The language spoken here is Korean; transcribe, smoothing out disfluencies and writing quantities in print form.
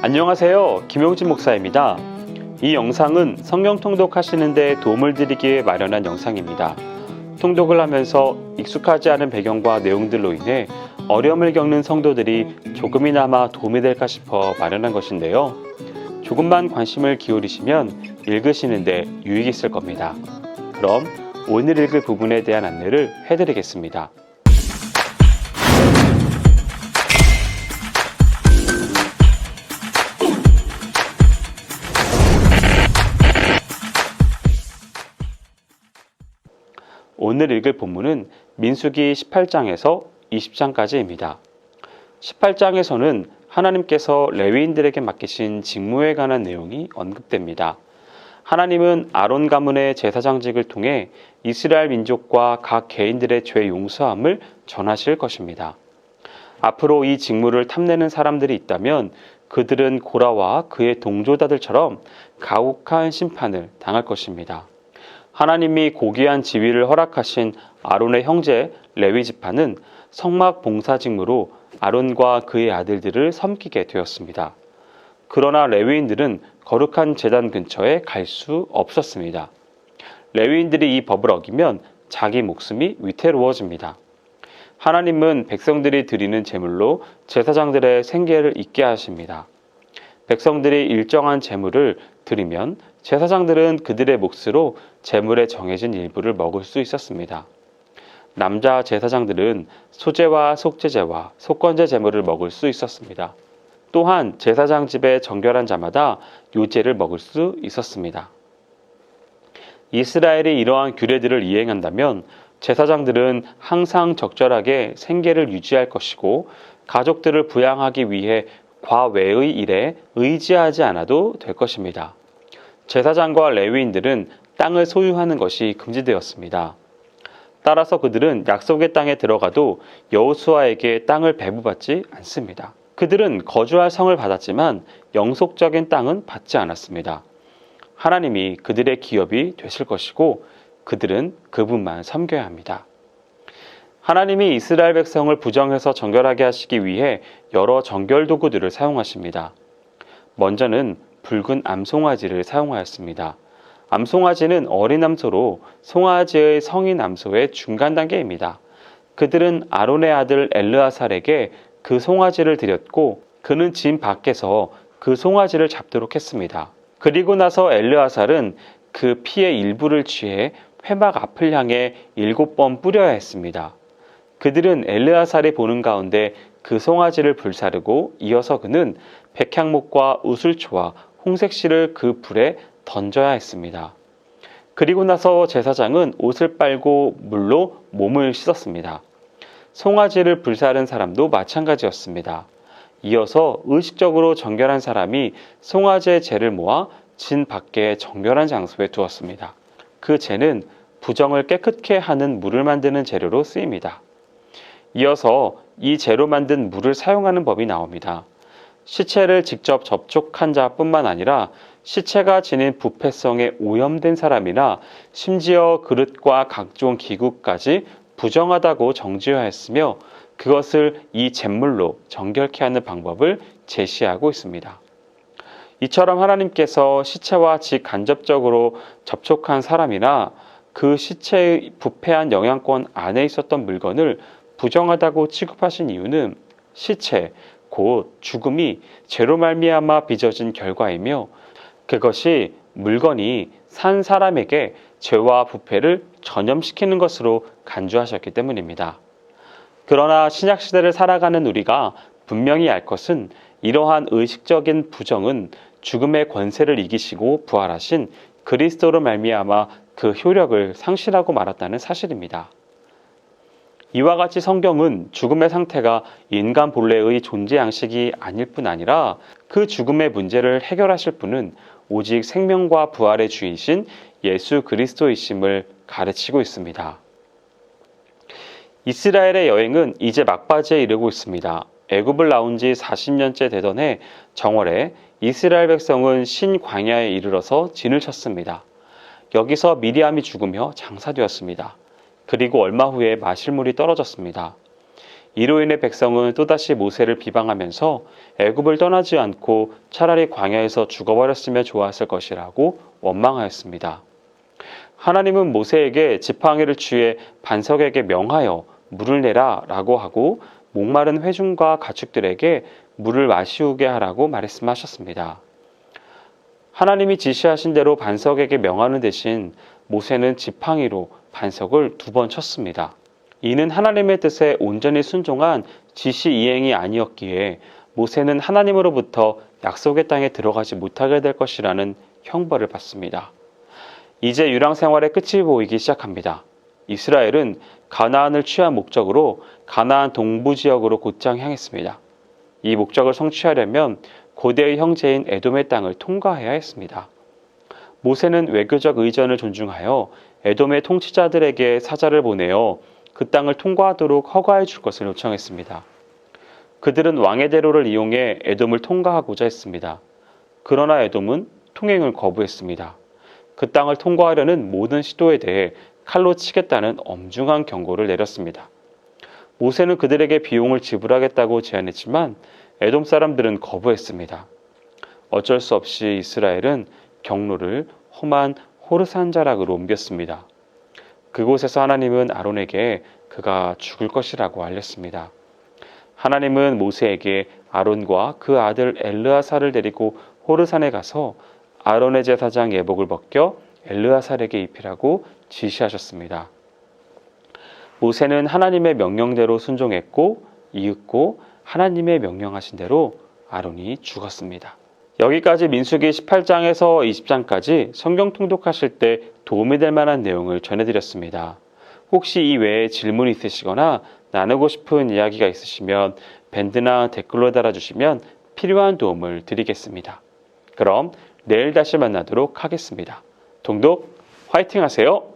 안녕하세요. 김용진 목사입니다. 이 영상은 성경 통독하시는 데 도움을 드리기 위해 마련한 영상입니다. 통독을 하면서 익숙하지 않은 배경과 내용들로 인해 어려움을 겪는 성도들이 조금이나마 도움이 될까 싶어 마련한 것인데요. 조금만 관심을 기울이시면 읽으시는데 유익이 있을 겁니다. 그럼 오늘 읽을 부분에 대한 안내를 해드리겠습니다. 오늘 읽을 본문은 민수기 18장에서 20장까지입니다. 18장에서는 하나님께서 레위인들에게 맡기신 직무에 관한 내용이 언급됩니다. 하나님은 아론 가문의 제사장직을 통해 이스라엘 민족과 각 개인들의 죄 용서함을 전하실 것입니다. 앞으로 이 직무를 탐내는 사람들이 있다면 그들은 고라와 그의 동조자들처럼 가혹한 심판을 당할 것입니다. 하나님이 고귀한 지위를 허락하신 아론의 형제 레위 지파는 성막 봉사 직무로 아론과 그의 아들들을 섬기게 되었습니다. 그러나 레위인들은 거룩한 제단 근처에 갈 수 없었습니다. 레위인들이 이 법을 어기면 자기 목숨이 위태로워집니다. 하나님은 백성들이 드리는 제물로 제사장들의 생계를 잇게 하십니다. 백성들이 일정한 제물을 드리면 제사장들은 그들의 몫으로 제물에 정해진 일부를 먹을 수 있었습니다. 남자 제사장들은 소제와 속죄제와 속건제 제물을 먹을 수 있었습니다. 또한 제사장 집에 정결한 자마다 요제를 먹을 수 있었습니다. 이스라엘이 이러한 규례들을 이행한다면 제사장들은 항상 적절하게 생계를 유지할 것이고 가족들을 부양하기 위해 과외의 일에 의지하지 않아도 될 것입니다. 제사장과 레위인들은 땅을 소유하는 것이 금지되었습니다. 따라서 그들은 약속의 땅에 들어가도 여호수아에게 땅을 배부받지 않습니다. 그들은 거주할 성을 받았지만 영속적인 땅은 받지 않았습니다. 하나님이 그들의 기업이 되실 것이고 그들은 그분만 섬겨야 합니다. 하나님이 이스라엘 백성을 부정해서 정결하게 하시기 위해 여러 정결 도구들을 사용하십니다. 먼저는 붉은 암송아지를 사용하였습니다. 암송아지는 어린 암소로 송아지의 성인 암소의 중간 단계입니다. 그들은 아론의 아들 엘르아살에게 그 송아지를 드렸고 그는 진 밖에서 그 송아지를 잡도록 했습니다. 그리고 나서 엘르아살은 그 피의 일부를 취해 회막 앞을 향해 7번 뿌려야 했습니다. 그들은 엘르아살이 보는 가운데 그 송아지를 불사르고 이어서 그는 백향목과 우슬초와 홍색실을 그 불에 던져야 했습니다. 그리고 나서 제사장은 옷을 빨고 물로 몸을 씻었습니다. 송아지를 불사른 사람도 마찬가지였습니다. 이어서 의식적으로 정결한 사람이 송아지의 재를 모아 진 밖에 정결한 장소에 두었습니다. 그 재는 부정을 깨끗게 하는 물을 만드는 재료로 쓰입니다. 이어서 이 재로 만든 물을 사용하는 법이 나옵니다. 시체를 직접 접촉한 자뿐만 아니라 시체가 지닌 부패성에 오염된 사람이나 심지어 그릇과 각종 기구까지 부정하다고 정죄하였으며 그것을 이 잿물로 정결케 하는 방법을 제시하고 있습니다. 이처럼 하나님께서 시체와 직간접적으로 접촉한 사람이나 그 시체의 부패한 영향권 안에 있었던 물건을 부정하다고 취급하신 이유는 시체, 곧 죽음이 죄로 말미암아 빚어진 결과이며 그것이 물건이 산 사람에게 죄와 부패를 전염시키는 것으로 간주하셨기 때문입니다. 그러나 신약시대를 살아가는 우리가 분명히 알 것은 이러한 의식적인 부정은 죽음의 권세를 이기시고 부활하신 그리스도로 말미암아 그 효력을 상실하고 말았다는 사실입니다. 이와 같이 성경은 죽음의 상태가 인간 본래의 존재 양식이 아닐 뿐 아니라 그 죽음의 문제를 해결하실 분은 오직 생명과 부활의 주이신 예수 그리스도이심을 가르치고 있습니다. 이스라엘의 여행은 이제 막바지에 이르고 있습니다. 애굽을 나온 지 40년째 되던 해 정월에 이스라엘 백성은 신광야에 이르러서 진을 쳤습니다. 여기서 미리암이 죽으며 장사되었습니다. 그리고 얼마 후에 마실 물이 떨어졌습니다. 이로 인해 백성은 또다시 모세를 비방하면서 애굽을 떠나지 않고 차라리 광야에서 죽어버렸으면 좋았을 것이라고 원망하였습니다. 하나님은 모세에게 지팡이를 취해 반석에게 명하여 물을 내라 라고 하고 목마른 회중과 가축들에게 물을 마시우게 하라고 말씀하셨습니다. 하나님이 지시하신 대로 반석에게 명하는 대신 모세는 지팡이로 반석을 2번 쳤습니다. 이는 하나님의 뜻에 온전히 순종한 지시 이행이 아니었기에 모세는 하나님으로부터 약속의 땅에 들어가지 못하게 될 것이라는 형벌을 받습니다. 이제 유랑 생활의 끝이 보이기 시작합니다. 이스라엘은 가나안을 취한 목적으로 가나안 동부 지역으로 곧장 향했습니다. 이 목적을 성취하려면 고대의 형제인 에돔의 땅을 통과해야 했습니다. 모세는 외교적 의전을 존중하여 에돔의 통치자들에게 사자를 보내어 그 땅을 통과하도록 허가해 줄 것을 요청했습니다. 그들은 왕의 대로를 이용해 에돔을 통과하고자 했습니다. 그러나 에돔은 통행을 거부했습니다. 그 땅을 통과하려는 모든 시도에 대해 칼로 치겠다는 엄중한 경고를 내렸습니다. 모세는 그들에게 비용을 지불하겠다고 제안했지만 에돔 사람들은 거부했습니다. 어쩔 수 없이 이스라엘은 경로를 험한 호르산 자락으로 옮겼습니다. 그곳에서 하나님은 아론에게 그가 죽을 것이라고 알렸습니다. 하나님은 모세에게 아론과 그 아들 엘르아살을 데리고 호르산에 가서 아론의 제사장 예복을 벗겨 엘르아살에게 입히라고 지시하셨습니다. 모세는 하나님의 명령대로 순종했고 이윽고 하나님의 명령하신 대로 아론이 죽었습니다. 여기까지 민수기 18장에서 20장까지 성경 통독하실 때 도움이 될 만한 내용을 전해드렸습니다. 혹시 이 외에 질문이 있으시거나 나누고 싶은 이야기가 있으시면 밴드나 댓글로 달아주시면 필요한 도움을 드리겠습니다. 그럼 내일 다시 만나도록 하겠습니다. 통독 화이팅 하세요.